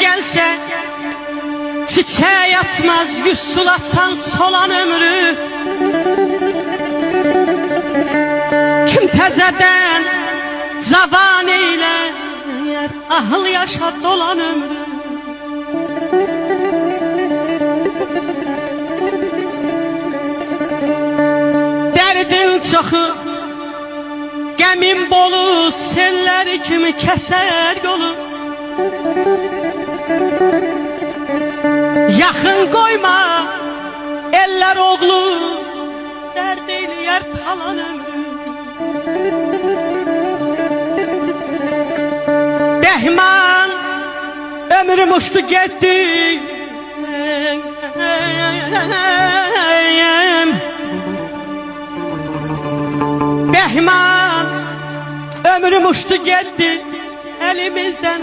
gelse çiçeği açmaz, yüz sulasan solan ömrü. Kim tezeden zavan eyler, ahıl yaşa dolan ömrü. Derdin çoxu, qəmin bolu, sellər kimi kəsər yolu. Yaxın qoyma, eller oğlu, dərd eyləyər talan ömrü. Behman, ömrüm uçtu getdi. Behman, ömrüm uçtu getdi, elimizden